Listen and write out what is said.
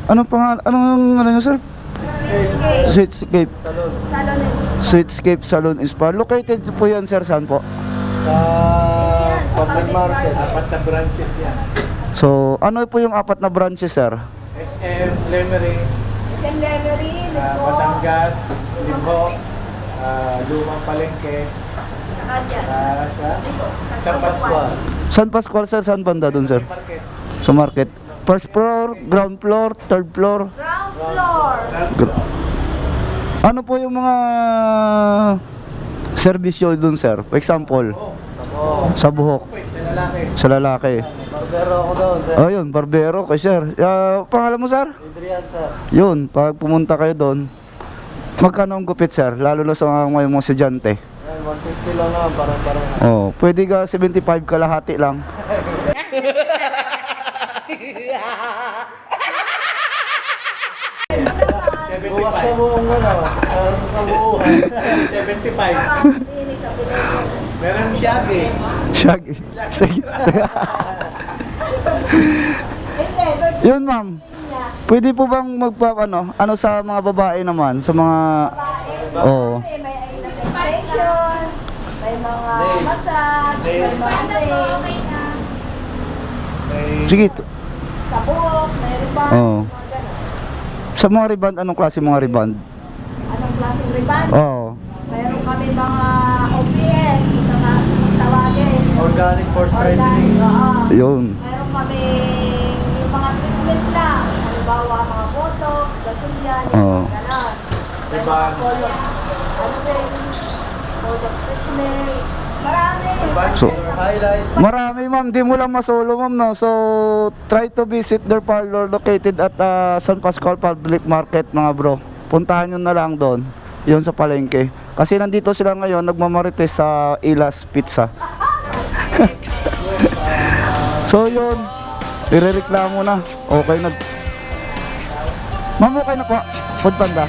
Anong pangalan? Anong ano nyo, sir? Sweetscape. Salon. Sweetscape Salon and Spa. Located po yan, sir, saan po? Sa public market. 4 na branches yan. So, ano po yung 4 na branches, sir? SM, Lemery, Batangas, Limbo, Lumang Palengke, sa San Pascual. San Pascual, sir? Saan banda dun, sir? Market. Sa market. First floor, ground floor, third floor. Ground floor. Ano po yung mga serbisyo dun, sir? For example, sa buhok, Sa lalaki. sa lalaki. Barbero ako doon, sir. Oh, yun, barbero kay sir. Pangalan mo, sir? Adrian, sir. Yun, pag pumunta kayo doon, magkano ang gupit, sir? Lalo na sa mga estudyante. Yan, 150 lang naman, parang. Oh, pwede ka 75 kalahati lang. Buwas na buong ano, 75. Meron Shaggy. Shaggy. Sige. Yun, ma'am. Pwede po bang ano sa mga babae naman, sa mga oh. May extension, may mga massage, may mga nail, Sige. sa buhok, may riband, Oo. mga ganun. Sa mga riband, anong klase mga riband? Anong klaseng riband? Oo. Mayroon kami mga OPS, kung tawagin. Organic force Organic, strengthening. oo. Yun. Mayroon kami yung mga treatment lang. Halimbawa, mga botox, gasolyan, Oo. yung mga ganon. May Diba? mga color, ano din, color treatment. Marami. So, Highlight. Marami, ma'am, di mo lang masolo, ma'am, no? So, try to visit their parlor located at San Pascual Public Market, mga bro. Puntahan nyo na lang doon, yun sa palengke. Kasi nandito sila ngayon, nagmamarites sa Ilas Pizza. So, yun, irereklamo na. Okay na. Ma'am, okay na po. Food Panda.